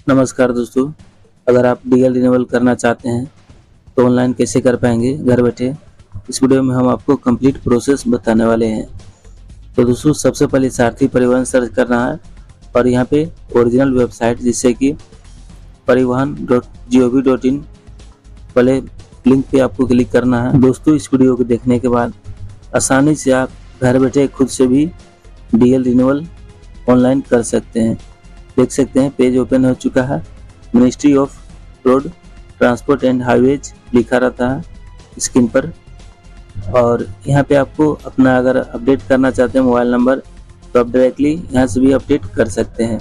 नमस्कार दोस्तों, अगर आप डीएल रिन्यूअल करना चाहते हैं तो ऑनलाइन कैसे कर पाएंगे घर बैठे, इस वीडियो में हम आपको कंप्लीट प्रोसेस बताने वाले हैं। तो दोस्तों सबसे पहले सारथी परिवहन सर्च करना है और यहाँ पे ओरिजिनल वेबसाइट जिससे कि परिवहन.gov.in वाले लिंक पे आपको क्लिक करना है। दोस्तों इस वीडियो को देखने के बाद आसानी से आप घर बैठे खुद से भी डीएल रिन्यूअल ऑनलाइन कर सकते हैं। देख सकते हैं पेज ओपन हो चुका है। Ministry of road transport and highways लिखा रहता है स्क्रीन पर, और यहाँ पे आपको अपना अगर अपडेट करना चाहते हैं मोबाइल नंबर तो आप डायरेक्टली यहाँ से भी अपडेट कर सकते हैं।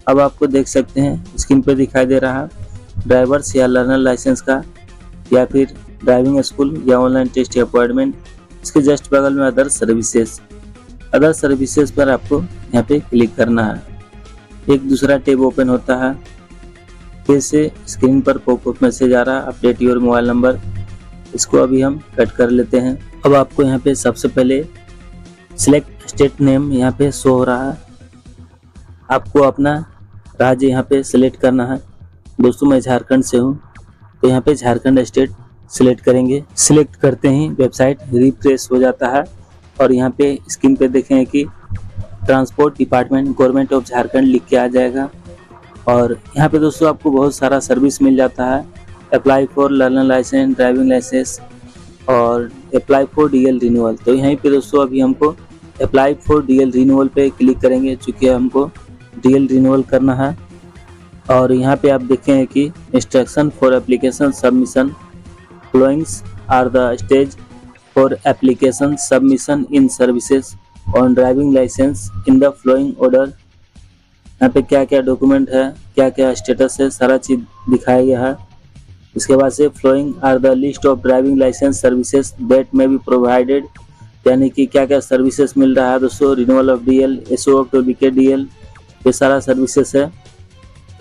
अब आपको देख सकते हैं स्क्रीन पर दिखाई दे रहा है ड्राइवर्स या लर्नर लाइसेंस का या फिर ड्राइविंग स्कूल या ऑनलाइन टेस्ट या अपॉइंटमेंट। इसके जस्ट बगल में अदर सर्विसेज पर आपको यहाँ पे क्लिक करना है। एक दूसरा टैब ओपन होता है, फिर से स्क्रीन पर पॉपअप मैसेज आ रहा है अपडेट योर मोबाइल नंबर। इसको अभी हम कट कर लेते हैं। अब आपको यहाँ पे सबसे पहले सिलेक्ट स्टेट नेम यहाँ पे शो हो रहा है। आपको अपना राज्य यहाँ पे सिलेक्ट करना है। दोस्तों मैं झारखंड से हूँ तो यहाँ पे झारखंड स्टेट सिलेक्ट करेंगे। सिलेक्ट करते ही वेबसाइट रिफ्रेश हो जाता है और यहाँ पे स्क्रीन पे देखें कि transport department government of Jharkhand लिख के आ जाएगा। और यहाँ पे दोस्तों आपको बहुत सारा सर्विस मिल जाता है। Apply for learner licence, driving licence और अप्लाई फॉर डीएल रिन्यूअल। तो यहीं पे दोस्तों अभी हमको अप्लाई फॉर डीएल रिन्यूअल पे क्लिक करेंगे चूँकि हमको डीएल रिन्यूअल करना है। और यहाँ पे आप देखें कि instruction for application submission followings are the stage for application submission in services on driving licence in the following order. यहाँ पे क्या क्या डॉक्यूमेंट है, क्या क्या स्टेटस है, सारा चीज़ दिखाया गया है। इसके बाद से following are the list of driving licence services that may be provided, यानी कि क्या क्या सर्विसेज मिल रहा है दोस्तों। Renewal of DL, issue of duplicate DL, ये सारा सर्विसेज है।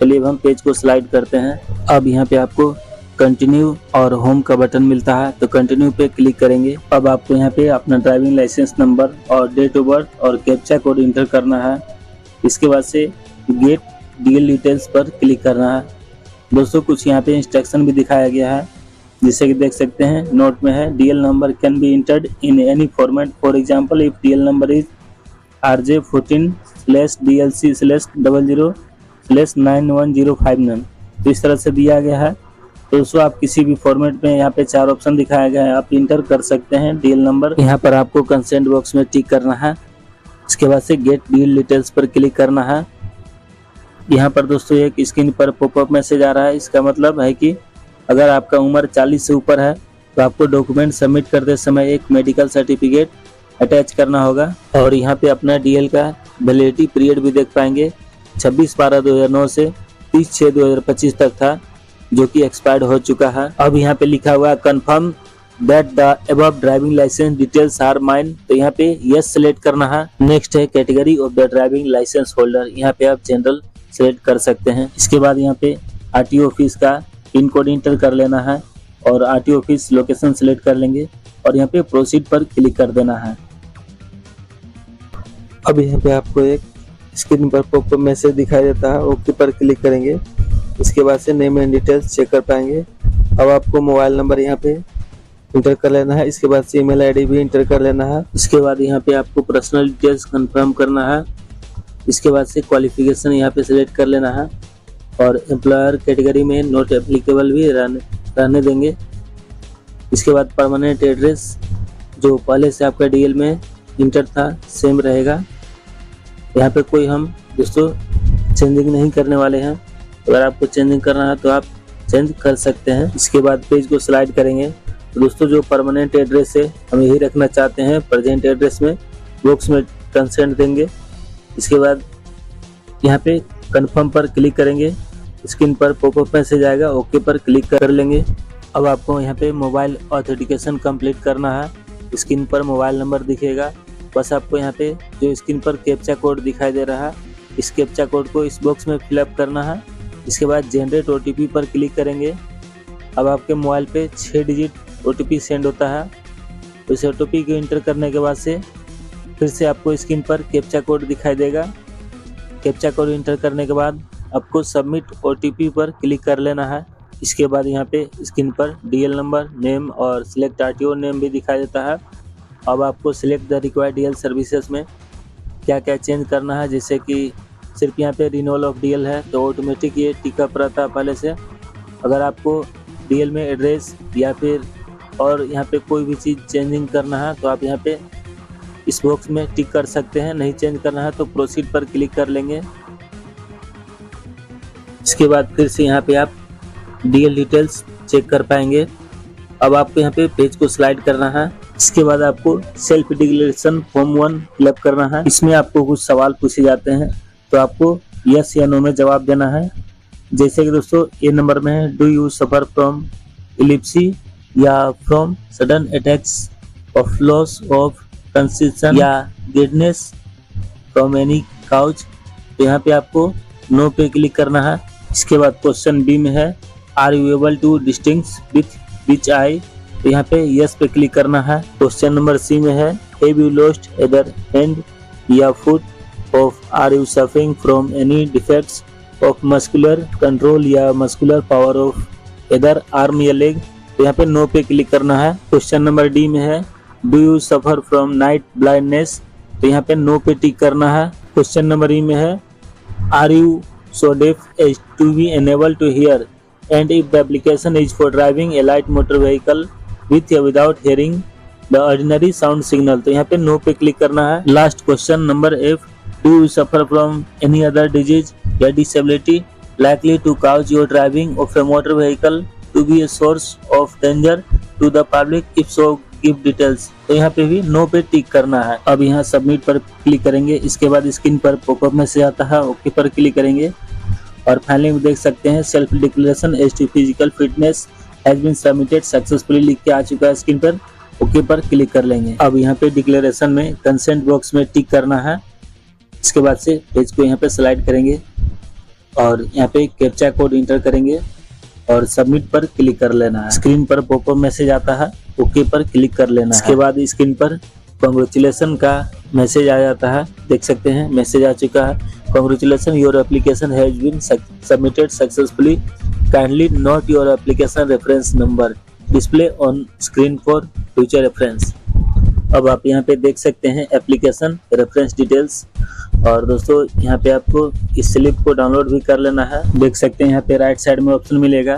चलिए अब हम पेज को स्लाइड करते हैं। अब यहाँ पे आपको कंटिन्यू और होम का बटन मिलता है तो कंटिन्यू पे क्लिक करेंगे। अब आपको यहाँ पे अपना ड्राइविंग लाइसेंस नंबर और डेट ऑफ बर्थ और कैप्चा कोड इंटर करना है। इसके बाद से गेट डीएल डिटेल्स पर क्लिक करना है। दोस्तों कुछ यहाँ पे इंस्ट्रक्शन भी दिखाया गया है जिससे कि देख सकते हैं नोट में है DL number can be entered in any format. For example if DL number is RJ14/DLC/00/91059, तो इस तरह से दिया गया है। तो दोस्तों आप किसी भी फॉर्मेट में यहाँ पे 4 ऑप्शन दिखाया गया है, आप इंटर कर सकते हैं डीएल नंबर। यहाँ पर आपको कंसेंट बॉक्स में टिक करना है। इसके बाद से गेट डीएल डिटेल्स पर क्लिक करना है। यहाँ पर दोस्तों एक स्क्रीन पर पॉपअप मैसेज आ रहा है। इसका मतलब है कि अगर आपका उम्र 40 से ऊपर है तो आपको डॉक्यूमेंट सबमिट करते समय एक मेडिकल सर्टिफिकेट अटैच करना होगा। और यहाँ पे अपना डीएल का वैलिडिटी पीरियड भी देख पाएंगे 26/12/2009 से 30/6/2025 तक था, जो कि एक्सपायर्ड हो चुका है। अब यहाँ पे लिखा हुआ है confirm that the above driving licence details are mine, तो यहाँ पे यस सिलेक्ट करना है। नेक्स्ट है category of the driving licence holder, यहाँ पे आप जनरल सिलेक्ट कर सकते हैं। इसके बाद यहाँ पे आरटीओ ऑफिस का पिन कोड इंटर कर लेना है और आरटीओ ऑफिस लोकेशन सिलेक्ट कर लेंगे और यहाँ पे प्रोसीड पर क्लिक कर देना है। अब यहाँ पे आपको एक स्क्रीन पर पॉपअप मैसेज दिखाई देता है, ओके पर क्लिक करेंगे। इसके बाद से नेम एंड डिटेल्स चेक कर पाएंगे। अब आपको मोबाइल नंबर यहाँ पे इंटर कर लेना है। इसके बाद से ईमेल आईडी भी इंटर कर लेना है। इसके बाद यहाँ पे आपको पर्सनल डिटेल्स कंफर्म करना है। इसके बाद से क्वालिफिकेशन यहाँ पे सिलेक्ट कर लेना है और एम्प्लॉयर कैटेगरी में नॉट एप्लीकेबल भी रहने देंगे। इसके बाद परमानेंट एड्रेस जो पहले से आपका डीएल में इंटर था सेम रहेगा। यहाँ पे कोई हम दोस्तों चेंजिंग नहीं करने वाले हैं। अगर आपको चेंजिंग करना है तो आप चेंज कर सकते हैं। इसके बाद पेज को स्लाइड करेंगे तो दोस्तों जो परमानेंट एड्रेस है हम यही रखना चाहते हैं। प्रेजेंट एड्रेस में बॉक्स में कंसेंट देंगे। इसके बाद यहाँ पे कंफर्म पर क्लिक करेंगे। स्क्रीन पर पॉपअप मैसेज आएगा, ओके पर क्लिक कर लेंगे। अब आपको यहाँ पे मोबाइल ऑथेंटिकेशन कंप्लीट करना है। स्क्रीन पर मोबाइल नंबर दिखेगा, बस आपको यहाँ पे जो स्क्रीन पर कैप्चा कोड दिखाई दे रहा है इस कैप्चा कोड को इस बॉक्स में फिलअप करना है। इसके बाद जनरेट ओटीपी पर क्लिक करेंगे। अब आपके मोबाइल पे 6 डिजिट ओटीपी सेंड होता है। तो इस ओटीपी को इंटर करने के बाद से फिर से आपको स्क्रीन पर कैप्चा कोड दिखाई देगा। कैप्चा कोड इंटर करने के बाद आपको सबमिट OTP पर क्लिक कर लेना है। इसके बाद यहाँ पे स्क्रीन पर DL नंबर, नेम और सिलेक्ट RTO नेम भी दिखाई देता है। अब आपको select the required DL services में क्या क्या चेंज करना है, जैसे कि सिर्फ यहाँ पे रिन्यूअल ऑफ DL है तो ऑटोमेटिक ये टिकअप रहता है पहले से। अगर आपको DL में एड्रेस या फिर और यहाँ पे कोई भी चीज़ चेंजिंग करना है तो आप यहाँ पे इस बॉक्स में टिक कर सकते हैं। नहीं चेंज करना है तो प्रोसीड पर क्लिक कर लेंगे। इसके बाद फिर से यहाँ पे आप DL डिटेल्स चेक कर पाएंगे। अब आपको यहाँ पे पेज को स्लाइड करना है। इसके बाद आपको सेल्फ डिक्लेरेशन फॉर्म 1 फिलअप करना है। इसमें आपको कुछ सवाल पूछे जाते हैं तो आपको यस या नो में जवाब देना है। जैसे कि दोस्तों ए नंबर में है, do you suffer from epilepsy या from sudden attacks of loss of consistence या गिडनेस फ्रॉम एनी काउच, तो यहाँ पे आपको नो पे क्लिक करना है। इसके बाद क्वेश्चन बी में है, are you able to distinguish with which eye, तो यहाँ पे यस पे क्लिक करना है। क्वेश्चन नंबर सी में है, have you lost either hand या foot off, are you suffering from any defects of muscular control या muscular power of either arm या लेग, तो यहाँ पे नो पे क्लिक करना है। क्वेश्चन नंबर डी में है, do you suffer from night blindness, तो यहाँ पे नो पे टिक करना है। क्वेश्चन नंबर ई में है, are you so deaf as to be unable to hear and if the application is for driving a light motor vehicle with या without hearing the ordinary sound signal, तो यहाँ पे no पे click करना है। Last question number F, do you suffer from any other disease या disability likely to cause your driving of a motor vehicle to be a source of danger to the public, if so give details, तो यहाँ पे भी no पे टिक करना है। अब यहाँ सबमिट पर क्लिक करेंगे। इसके बाद स्क्रीन पर पॉपअप मैसेज आता है, ओके पर क्लिक करेंगे और फाइनली देख सकते हैं self declaration as to physical fitness has been submitted successfully लिख के आ चुका है स्क्रीन पर। ओके पर क्लिक कर लेंगे। अब यहाँ पे डिक्लेरेशन में कंसेंट बॉक्स में टिक करना है। इसके बाद से पेज को यहाँ पे स्लाइड करेंगे और यहाँ पे कैप्चा कोड इंटर करेंगे और सबमिट पर क्लिक कर लेना है। स्क्रीन पर पॉपअप मैसेज आता है, ओके पर क्लिक कर लेना है। इसके बाद स्क्रीन पर कांग्रेचुलेशन का मैसेज आ जाता है, देख सकते हैं मैसेज आ चुका है, congratulation your application has been submitted successfully, kindly note your application reference number display on screen for future reference. अब आप यहाँ पे देख सकते हैं एप्लीकेशन रेफरेंस डिटेल्स। और दोस्तों यहाँ पे आपको इस स्लिप को डाउनलोड भी कर लेना है। देख सकते हैं यहाँ पे राइट साइड में ऑप्शन मिलेगा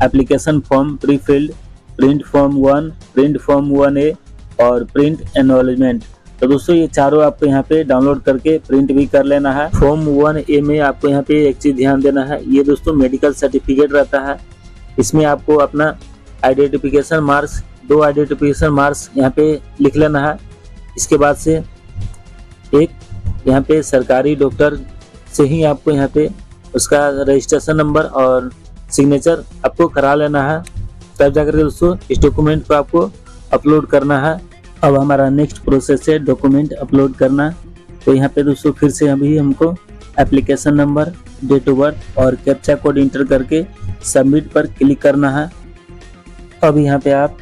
application form pre filled, print form 1, print form 1A और प्रिंट एक्नॉलेजमेंट। तो दोस्तों ये चारों आपको यहाँ पे डाउनलोड करके प्रिंट भी कर लेना है। फॉर्म 1A में आपको यहाँ पे एक चीज ध्यान देना है, ये दोस्तों मेडिकल सर्टिफिकेट रहता है। इसमें आपको अपना आइडेंटिफिकेशन मार्क्स, 2 आइडेंटिफिकेशन मार्क्स यहाँ पे लिख लेना है। इसके बाद से एक यहाँ पे सरकारी डॉक्टर से ही आपको यहाँ पे उसका रजिस्ट्रेशन नंबर और सिग्नेचर आपको करा लेना है, तब जाकर दोस्तों इस डॉक्यूमेंट को आपको अपलोड करना है। अब हमारा नेक्स्ट प्रोसेस है डॉक्यूमेंट अपलोड करना। तो यहाँ पे दोस्तों फिर से अभी हमको application number, date of birth और कैप्चा कोड इंटर करके सबमिट पर क्लिक करना है। अब यहाँ पे आप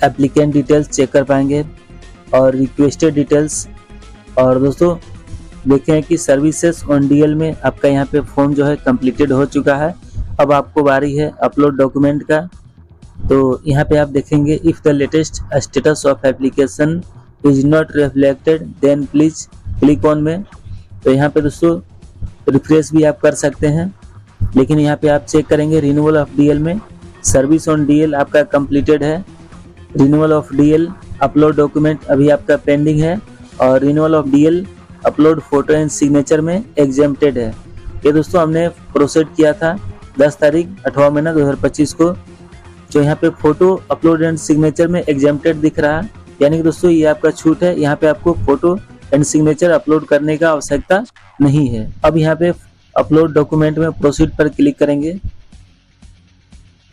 एप्लीकेंट डिटेल्स चेक कर पाएंगे और रिक्वेस्टेड डिटेल्स। और दोस्तों देखें कि सर्विसेज ऑन DL में आपका यहाँ पे फॉर्म जो है कंप्लीटेड हो चुका है। अब आपको बारी है अपलोड डॉक्यूमेंट का। तो यहाँ पे आप देखेंगे if the latest status of application is not reflected then please click on me. तो यहाँ पे दोस्तों रिफ्रेश भी आप कर सकते हैं, लेकिन यहाँ पे आप चेक करेंगे रिन्यूअल ऑफ DL में सर्विस ऑन DL आपका कंप्लीटेड है। Renewal of DL upload document अभी आपका पेंडिंग है और renewal of DL upload photo and signature में एग्जेम्प्टेड है। ये दोस्तों हमने प्रोसीड किया था 10 तारीख 8वां महीना 2025 को। जो यहाँ पे फोटो अपलोड एंड सिग्नेचर में एग्जेम्प्टेड दिख रहा है, यानी कि दोस्तों ये आपका छूट है, यहाँ पे आपको फोटो एंड सिग्नेचर अपलोड करने का आवश्यकता नहीं है। अब यहाँ पे अपलोड डॉक्यूमेंट में प्रोसीड पर क्लिक करेंगे।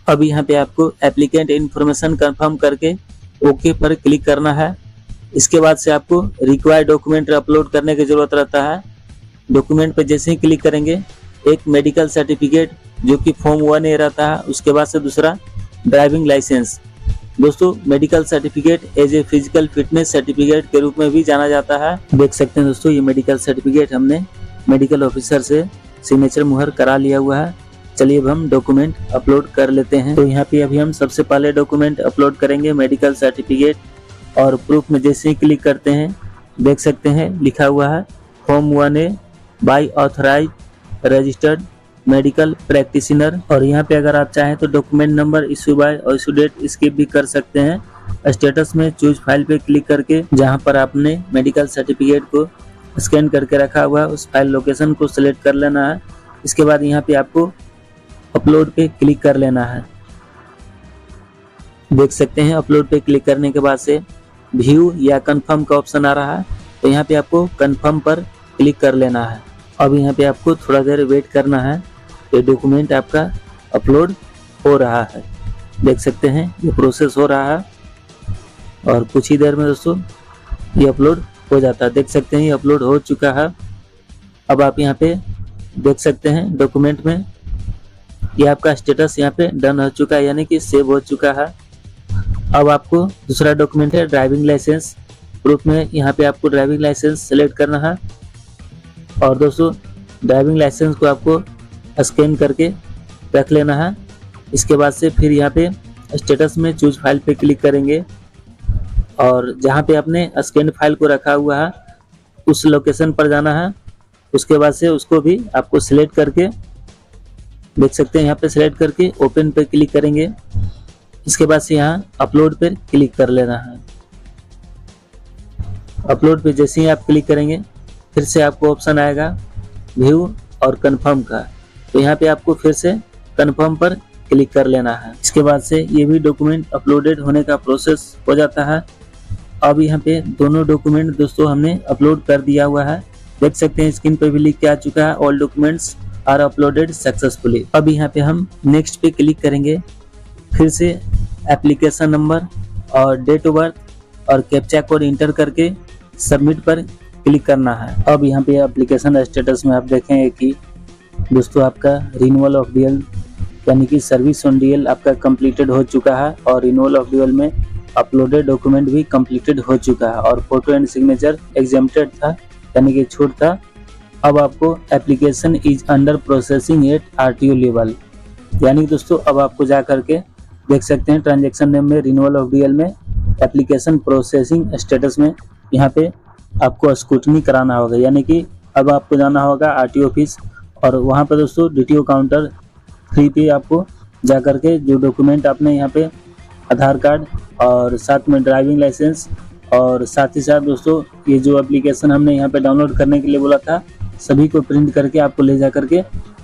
अब यहाँ पे आपको एप्लीकेंट इन्फॉर्मेशन कंफर्म करके ओके पर क्लिक करना है। इसके बाद से आपको रिक्वायर्ड डॉक्यूमेंट अपलोड करने की जरूरत रहता है। डॉक्यूमेंट पर जैसे ही क्लिक करेंगे एक मेडिकल सर्टिफिकेट जो कि फॉर्म 1A रहता है, उसके बाद से दूसरा ड्राइविंग लाइसेंस। दोस्तों medical certificate as a physical fitness certificate के रूप में भी जाना जाता है। देख सकते हैं दोस्तों ये मेडिकल सर्टिफिकेट हमने मेडिकल ऑफिसर से सिग्नेचर मुहर करा लिया हुआ है। चलिए अब हम डॉक्यूमेंट अपलोड कर लेते हैं। तो यहाँ पे अभी हम सबसे पहले डॉक्यूमेंट अपलोड करेंगे मेडिकल सर्टिफिकेट, और प्रूफ में जैसे ही क्लिक करते हैं देख सकते हैं लिखा हुआ है form 1A by authorise registered medical practitioner. और यहाँ पे अगर आप चाहें तो डॉक्यूमेंट नंबर, इश्यू बाय और इश्यू डेट स्किप भी कर सकते हैं। स्टेटस में चूज फाइल पे क्लिक करके जहाँ पर आपने मेडिकल सर्टिफिकेट को स्कैन करके रखा हुआ है उस फाइल लोकेशन को सिलेक्ट कर लेना है। इसके बाद यहाँ पे आपको अपलोड पे क्लिक कर लेना है। देख सकते हैं अपलोड पे क्लिक करने के बाद से व्यू या कंफर्म का ऑप्शन आ रहा है, तो यहाँ पे आपको कंफर्म पर क्लिक कर लेना है। अब यहाँ पे आपको थोड़ा देर वेट करना है। ये डॉक्यूमेंट आपका अपलोड हो रहा है, देख सकते हैं ये प्रोसेस हो रहा है और कुछ ही देर में दोस्तों ये अपलोड हो जाता है। देख सकते हैं ये अपलोड हो चुका है। अब आप यहाँ पे देख सकते हैं डॉक्यूमेंट में ये आपका स्टेटस यहाँ पे डन हो चुका है, यानी कि सेव हो चुका है। अब आपको दूसरा डॉक्यूमेंट है ड्राइविंग लाइसेंस। प्रूफ में यहाँ पे आपको ड्राइविंग लाइसेंस सेलेक्ट करना है और दोस्तों ड्राइविंग लाइसेंस को आपको स्कैन करके रख लेना है। इसके बाद से फिर यहाँ पे स्टेटस में चूज फाइल पे क्लिक करेंगे और जहाँ पे आपने स्कैन फाइल को रखा हुआ है उस लोकेशन पर जाना है। उसके बाद से उसको भी आपको सिलेक्ट करके देख सकते हैं यहाँ पे सिलेक्ट करके ओपन पे क्लिक करेंगे। इसके बाद से यहाँ अपलोड पर क्लिक कर लेना है। अपलोड पे जैसे ही आप क्लिक करेंगे फिर से आपको ऑप्शन आएगा व्यू और कंफर्म का, तो यहाँ पे आपको फिर से कंफर्म पर क्लिक कर लेना है। इसके बाद से ये भी डॉक्यूमेंट अपलोडेड होने का प्रोसेस हो जाता है। अब यहाँ पे दोनों डॉक्यूमेंट दोस्तों हमने अपलोड कर दिया हुआ है। देख सकते हैं स्क्रीन पे भी लिख के आ चुका है all documents are uploaded successfully. अब यहाँ पे हम नेक्स्ट पे क्लिक करेंगे। फिर से एप्लीकेशन नंबर और डेट ऑफ बर्थ और कैप्चा कोड इंटर करके सबमिट पर क्लिक करना है। अब यहाँ पे एप्लीकेशन स्टेटस में आप देखेंगे कि दोस्तों आपका रिन्यूअल ऑफ डीएल यानी कि सर्विस ऑन डीएल आपका कंप्लीटेड हो चुका है और रिन्यूअल ऑफ डीएल में अपलोडेड डॉक्यूमेंट भी कंप्लीटेड हो चुका है और फोटो एंड सिग्नेचर एग्जेम्प्टेड था यानी कि छूट था। अब आपको application is under processing eight RTO level, यानी दोस्तों अब आपको जा करके देख सकते हैं ट्रांजैक्शन नेम में रिन्यूअल ऑफ डीएल में एप्लीकेशन प्रोसेसिंग स्टेटस में यहाँ पे आपको स्क्रूटनी कराना होगा, यानी कि अब आपको जाना होगा आरटीओ ऑफिस और वहाँ पे दोस्तों डीटीओ काउंटर 3 पे आपको जा करके जो डॉक्यूमेंट आपने यहाँ पे आधार कार्ड और साथ में ड्राइविंग लाइसेंस और साथ ही साथ दोस्तों ये जो एप्लीकेशन हमने यहाँ पे डाउनलोड करने के लिए बोला था सभी को प्रिंट करके आपको ले जा करके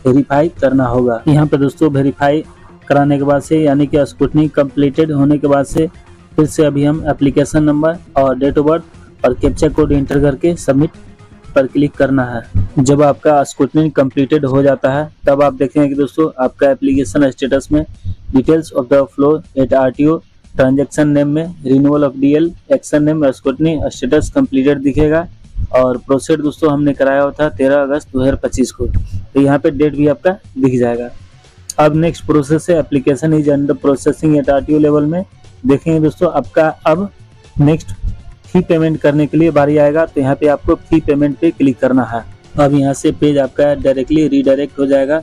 वेरीफाई करना होगा। यहाँ पे दोस्तों वेरीफाई कराने के बाद से यानी कि स्क्रूटनी कंप्लीटेड होने के बाद से फिर से अभी हम एप्लीकेशन नंबर और डेट ऑफ बर्थ और कैप्चा कोड इंटर करके सबमिट पर क्लिक करना है। जब आपका स्क्रूटनी कंप्लीटेड हो जाता है तब आप देखेंगे कि दोस्तों आपका एप्लीकेशन स्टेटस में details of the flow at RTO transaction name में renewal of DL action name scrutiny status completed दिखेगा और प्रोसेड दोस्तों हमने कराया हुआ था 13 अगस्त 2025 को, तो यहाँ पे डेट भी आपका दिख जाएगा। अब नेक्स्ट प्रोसेस है application is under processing eight RTO level में। देखेंगे दोस्तों आपका अब नेक्स्ट फी पेमेंट करने के लिए बारी आएगा, तो यहाँ पे आपको फी पेमेंट पे क्लिक करना है। अब यहाँ से पेज आपका डायरेक्टली रीडायरेक्ट हो जाएगा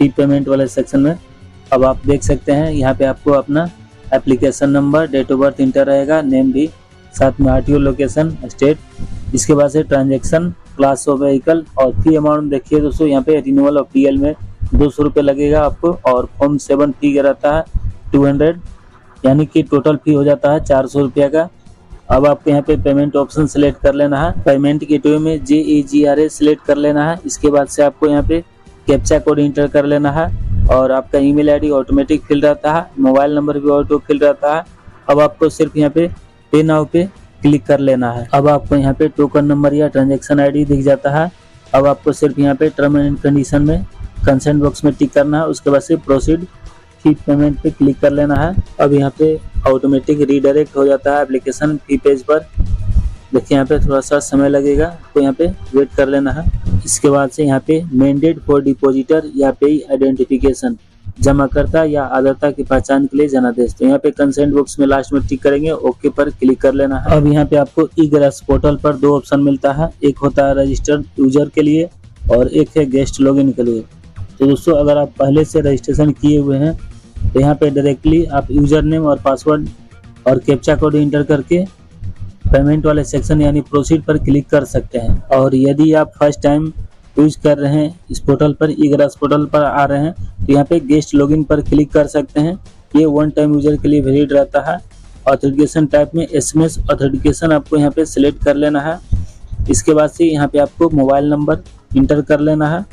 फी पेमेंट वाले सेक्शन में। अब आप देख सकते हैं यहाँ पे आपको अपना application number date of birth enter रहेगा, नेम भी, साथ में आरटीओ लोकेशन स्टेट, इसके बाद से ट्रांजैक्शन क्लास ऑफ व्हीकल और फी अमाउंट देखिए दोस्तों यहाँ पे रिन्यूअल ऑफ डीएल में 200 रुपये लगेगा आपको और फॉर्म 7 फी रहता है 200, यानी कि टोटल फी हो जाता है 400 रुपये का। अब आपको यहाँ पे पेमेंट ऑप्शन सेलेक्ट कर लेना है। पेमेंट गेटवे में JAGRA सिलेक्ट कर लेना है। इसके बाद से आपको यहाँ पे कैप्चा कोड इंटर कर लेना है और आपका ईमेल आईडी ऑटोमेटिक फिल रहता है, मोबाइल नंबर भी ऑटो फिल रहता है। अब आपको सिर्फ यहाँ पे नाउ पे क्लिक कर लेना है। अब आपको यहाँ पे टोकन नंबर या ट्रांजैक्शन आईडी दिख जाता है। अब आपको सिर्फ यहाँ पे टर्म एंड कंडीशन में कंसेंट बॉक्स में टिक करना है, उसके बाद से प्रोसीड फी पेमेंट पे क्लिक कर लेना है। अब यहाँ पे ऑटोमेटिक रीडायरेक्ट हो जाता है एप्लीकेशन फी पेज पर। देखिए यहाँ पे थोड़ा सा समय लगेगा, तो यहाँ पे वेट कर लेना है। इसके बाद से यहाँ पे मैंडेट फॉर डिपॉजिटर या पे आइडेंटिफिकेशन, जमाकर्ता या आदाता की पहचान के लिए जनादेश, तो यहाँ पे कंसेंट बॉक्स में लास्ट में टिक करेंगे, ओके पर क्लिक कर लेना है। अब यहाँ पे आपको ई-ग्रास पोर्टल पर 2 ऑप्शन मिलता है, एक होता है रजिस्टर्ड यूजर के लिए और एक है गेस्ट लॉगिन के लिए। तो दोस्तों अगर आप पहले से रजिस्ट्रेशन किए हुए हैं तो यहाँ पे डायरेक्टली आप यूजर नेम और पासवर्ड और कैप्चा कोड इंटर करके पेमेंट वाले सेक्शन यानी प्रोसीड पर क्लिक कर सकते हैं। और यदि आप फर्स्ट टाइम यूज कर रहे हैं इस पोर्टल पर, ई-ग्रास पोर्टल पर आ रहे हैं, तो यहाँ पे गेस्ट लॉगिन पर क्लिक कर सकते हैं। ये वन टाइम यूजर के लिए वैलिड रहता है। ऑथेंटिकेशन टाइप में एसएमएस ऑथेंटिकेशन आपको यहाँ पे सिलेक्ट कर लेना है। इसके बाद से यहाँ पे आपको मोबाइल नंबर इंटर कर लेना है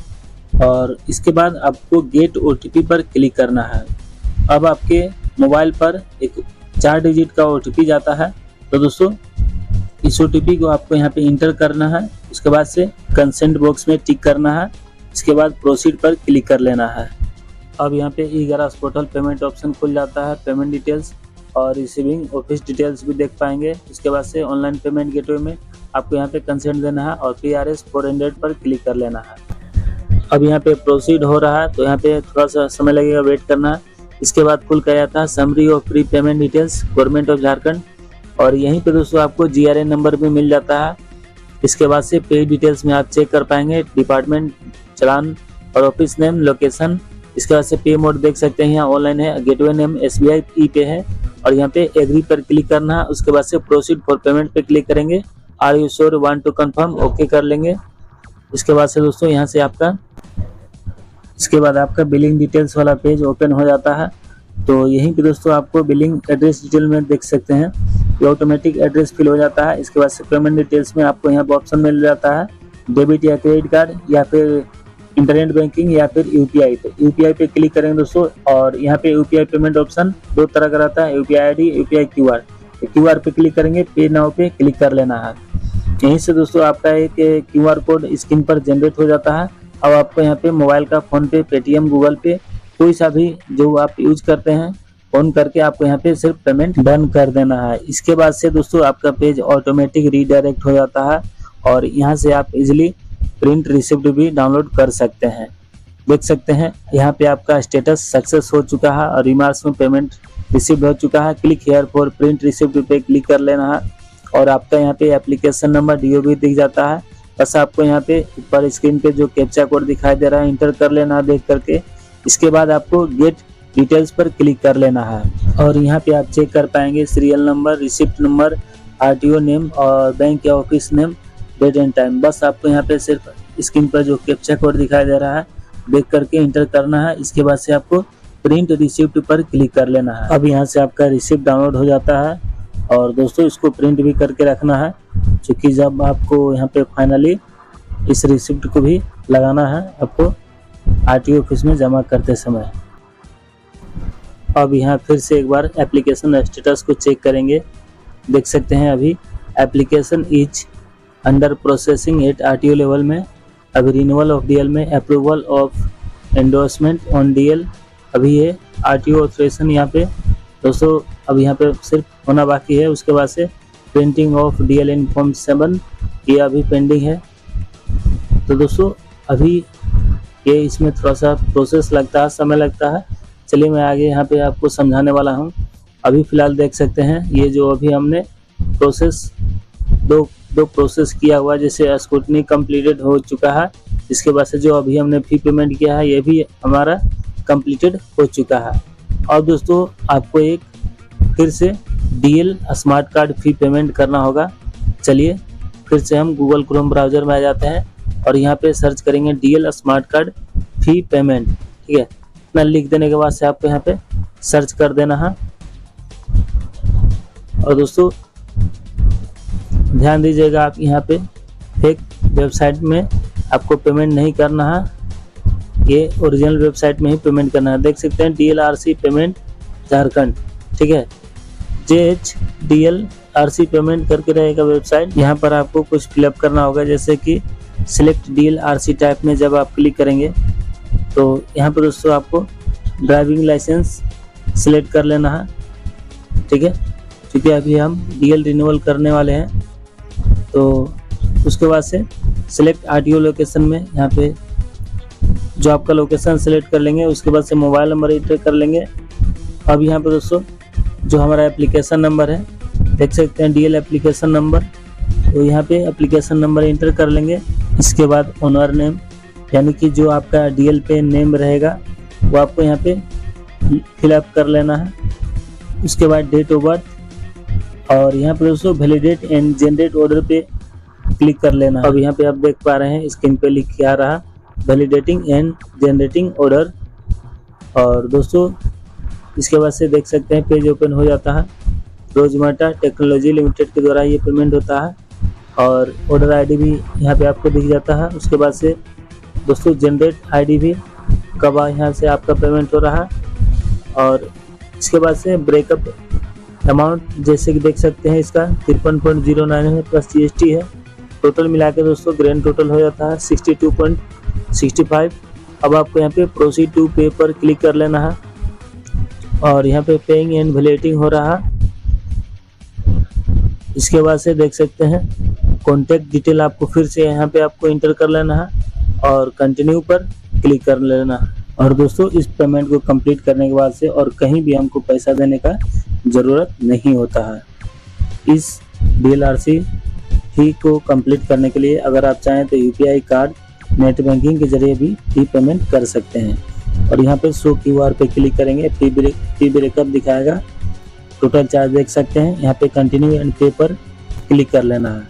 और इसके बाद आपको गेट ओटीपी पर क्लिक करना है। अब आपके मोबाइल पर एक 4 डिजिट का ओटीपी जाता है। तो दोस्तों इस ओटीपी को आपको यहाँ पे इंटर करना है। उसके बाद से कंसेंट बॉक्स में टिक करना है। इसके बाद प्रोसीड पर क्लिक कर लेना है। अब यहाँ पे ई-ग्रास पोर्टल पेमेंट ऑप्शन खुल जाता है। पेमेंट डिटेल्स और रिसीविंग ऑफिस डिटेल्स भी देख पाएंगे। इसके बाद से ऑनलाइन पेमेंट गेटवे में आपको यहाँ पे कंसेंट देना है और PRS 400 पर क्लिक कर लेना है। अब यहाँ पे प्रोसीड हो रहा है तो यहाँ पे थोड़ा सा समय लगेगा, वेट करना है। इसके बाद खुल कर आता है summary of pre payment details government of Jharkhand और यहीं पे दोस्तों आपको GRN नंबर भी मिल जाता है। इसके बाद से पे डिटेल्स में आप चेक कर पाएंगे, डिपार्टमेंट, चालान और ऑफिस नेम, लोकेशन। इसके बाद से पे मोड देख सकते हैं, यहाँ ऑनलाइन है, गेटवे नेम SBI ई-पे है और यहाँ पे एग्री पर क्लिक करना है। उसके बाद से प्रोसीड फॉर पेमेंट पे क्लिक करेंगे। Are you sure, want to confirm, okay कर लेंगे। इसके बाद से दोस्तों यहाँ से आपका बिलिंग डिटेल्स वाला पेज ओपन हो जाता है। तो यहीं पे दोस्तों आपको बिलिंग एड्रेस डिटेल में देख सकते हैं, ये ऑटोमेटिक एड्रेस फिल हो जाता है। इसके बाद से पेमेंट डिटेल्स में आपको यहाँ पर ऑप्शन मिल जाता है, डेबिट या क्रेडिट कार्ड या फिर इंटरनेट बैंकिंग या फिर UPI पे। UPI पे क्लिक करेंगे दोस्तों और यहाँ पे UPI पेमेंट ऑप्शन 2 तरह का रहता है, UPI ID, UPI QR। QR पे क्लिक करेंगे, पे नाउ पे क्लिक कर लेना है। यहीं से दोस्तों आपका एक QR कोड स्क्रीन पर जनरेट हो जाता है। अब आपको यहाँ पे मोबाइल का फोन पे, पेटीएम, गूगल पे, कोई सा भी जो आप यूज करते हैं फोन करके आपको यहाँ पे सिर्फ पेमेंट डन कर देना है। इसके बाद से दोस्तों आपका पेज ऑटोमेटिक रीडायरेक्ट हो जाता है और यहाँ से आप इजिली प्रिंट रिसिप्ट भी डाउनलोड कर सकते हैं। देख सकते हैं यहाँ पे आपका स्टेटस सक्सेस हो चुका है और रिमार्क्स में पेमेंट रिसीव हो चुका है। Click here for print receipt पे क्लिक कर लेना है और आपका यहाँ पे एप्लीकेशन नंबर DOB दिख जाता है। बस आपको यहाँ पे ऊपर स्क्रीन पे जो कैप्चा कोड दिखाई दे रहा है इंटर कर लेना है देख करके। इसके बाद आपको गेट डिटेल्स पर क्लिक कर लेना है और यहाँ पे आप चेक कर पाएंगे serial number, receipt number, RTO name और बैंक या office name, date and time. बस आपको यहाँ पे सिर्फ स्क्रीन पर जो कैप्चा कोड दिखाई दे रहा है देख करके इंटर करना है। इसके बाद से आपको प्रिंट रिसिप्ट पर क्लिक कर लेना है। अब यहाँ से आपका रिसिप्ट डाउनलोड हो जाता है और दोस्तों इसको प्रिंट भी करके रखना है, क्योंकि जब आपको यहाँ पे फाइनली इस रिसिप्ट को भी लगाना है आपको RTO ऑफिस में जमा करते समय। अब यहाँ फिर से एक बार एप्लीकेशन स्टेटस को चेक करेंगे। देख सकते हैं अभी application is under processing eight RTO level में, अभी रिन्यूअल ऑफ DL में, approval of endorsement on DL, अभी ये RTO ऑथराइजेशन यहाँ पे दोस्तों अब यहाँ पे सिर्फ होना बाकी है। उसके बाद से printing of DL in form 7 ये अभी पेंडिंग है। तो दोस्तों अभी ये इसमें थोड़ा सा प्रोसेस लगता है, समय लगता है। चलिए मैं आगे यहाँ पे आपको समझाने वाला हूँ। अभी फ़िलहाल देख सकते हैं ये जो अभी हमने प्रोसेस दो प्रोसेस किया हुआ, जैसे स्क्रूटनी कंप्लीटेड हो चुका है। इसके बाद से जो अभी हमने फी पेमेंट किया है ये भी हमारा कंप्लीटेड हो चुका है। और दोस्तों आपको एक फिर से DL smart card fee payment करना होगा। चलिए फिर से हम गूगल क्रोम ब्राउज़र में आ जाते हैं और यहाँ पे सर्च करेंगे DL smart card fee payment. ठीक है, इतना लिख देने के बाद से आपको यहाँ पे सर्च कर देना है। और दोस्तों ध्यान दीजिएगा, आप यहाँ पे फेक वेबसाइट में आपको पेमेंट नहीं करना है, ये ओरिजिनल वेबसाइट में ही पेमेंट करना है। देख सकते हैं DLRC पेमेंट झारखंड, ठीक है, JHDLRC पेमेंट करके रहेगा वेबसाइट। यहाँ पर आपको कुछ फिलअप करना होगा, जैसे कि सिलेक्ट DLRC टाइप में जब आप क्लिक करेंगे तो यहाँ पर दोस्तों आपको ड्राइविंग लाइसेंस सिलेक्ट कर लेना है। ठीक है, क्योंकि अभी हम DL रिन्यूअल करने वाले हैं। तो उसके बाद से सिलेक्ट RTO लोकेशन में यहाँ पे जो आपका लोकेशन सेलेक्ट कर लेंगे, उसके बाद से मोबाइल नंबर इंटर कर लेंगे। अब यहाँ पे दोस्तों जो हमारा एप्लीकेशन नंबर है देख सकते हैं DL एप्लीकेशन नंबर, तो यहाँ पे एप्लीकेशन नंबर इंटर कर लेंगे। इसके बाद ओनर नेम यानी कि जो आपका डीएल पे नेम रहेगा वो आपको यहाँ पे फिलअप कर लेना है। उसके बाद डेट ऑफ बर्थ और यहाँ पे दोस्तों वैलिडेट एंड जनरेट ऑर्डर पे क्लिक कर लेना है। अब यहाँ पे आप देख पा रहे हैं स्क्रीन पे लिख के आ रहा वैलिडेटिंग एंड जनरेटिंग ऑर्डर। और दोस्तों इसके बाद से देख सकते हैं पेज ओपन हो जाता है। रोजमार्टा टेक्नोलॉजी लिमिटेड के द्वारा ये पेमेंट होता है और ऑर्डर आईडी भी यहाँ पे आपको दिख जाता है। उसके बाद से दोस्तों जनरेट आईडी भी कब यहाँ से आपका पेमेंट हो रहा है। और इसके बाद से ब्रेकअप अमाउंट जैसे कि देख सकते हैं इसका 53.09 है प्लस जीएसटी है। टोटल मिला के दोस्तों ग्रैंड टोटल हो जाता है 62.65। अब आपको यहाँ पे प्रोसीड टू पे पर क्लिक कर लेना है और यहाँ पे पेइंग एंड वैलिडेटिंग हो रहा है। इसके बाद से देख सकते हैं कॉन्टैक्ट डिटेल आपको फिर से यहाँ पे आपको इंटर कर लेना है और कंटिन्यू पर क्लिक कर लेना है। और दोस्तों इस पेमेंट को कंप्लीट करने के बाद से और कहीं भी हमको पैसा देने का ज़रूरत नहीं होता है। इस DLRC फी को कंप्लीट करने के लिए अगर आप चाहें तो UPI कार्ड नेट बैंकिंग के जरिए भी पेमेंट कर सकते हैं। और यहाँ पे शो QR पे क्लिक करेंगे, फी ब्रेकअप दिखाएगा, टोटल चार्ज देख सकते हैं। यहाँ पे कंटिन्यू एंड पे पर क्लिक कर लेना है।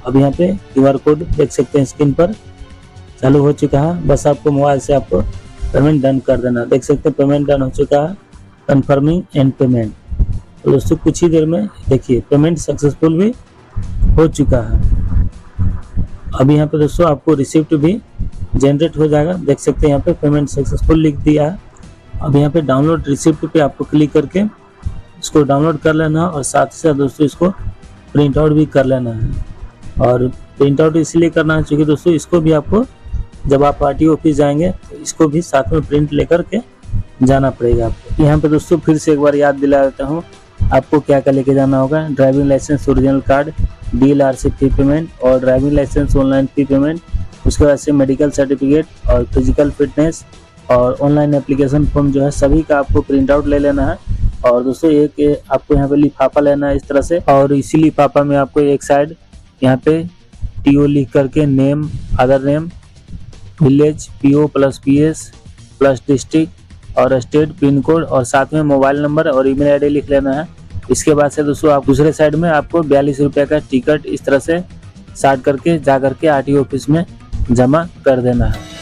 अब यहाँ पे QR कोड देख सकते हैं स्क्रीन पर चालू हो चुका है। बस आपको मोबाइल से आपको पेमेंट डन कर देना। देख सकते हैं पेमेंट डन हो चुका है, कंफर्मिंग एंड पेमेंट। तो दोस्तों कुछ ही देर में देखिए पेमेंट सक्सेसफुल भी हो चुका है। अब यहाँ पे दोस्तों आपको रिसिप्ट भी जनरेट हो जाएगा। देख सकते हैं यहाँ पे पेमेंट सक्सेसफुल लिख दिया है। अब यहाँ पे डाउनलोड रिसिप्ट पे आपको क्लिक करके इसको डाउनलोड कर लेना और साथ ही साथ दोस्तों इसको प्रिंट आउट भी कर लेना है। और प्रिंट आउट इसलिए करना है क्योंकि दोस्तों इसको भी आपको जब आप RTO ऑफिस जाएंगे तो इसको भी साथ में प्रिंट लेकर के जाना पड़ेगा आपको। यहाँ पे दोस्तों फिर से एक बार याद दिला देता हूँ आपको क्या क्या लेके जाना होगा। Driving licence original card, DLRC fee payment और driving licence online fee payment. उसके बाद से मेडिकल सर्टिफिकेट और फिजिकल फिटनेस और ऑनलाइन एप्लीकेशन फॉर्म जो है सभी का आपको प्रिंट आउट ले लेना है। और दोस्तों एक आपको यहाँ पे लिफाफा लेना है इस तरह से, और इसी लिफाफा में आपको एक साइड यहाँ पे TO लिख करके name, other name, village, PO plus PS plus district और स्टेट, पिन कोड और साथ में मोबाइल नंबर और ईमेल आईडी लिख लेना है। इसके बाद से दोस्तों आप दूसरे साइड में आपको 42 रुपये का टिकट इस तरह से साट करके जा करके RTO ऑफिस में जमा कर देना है।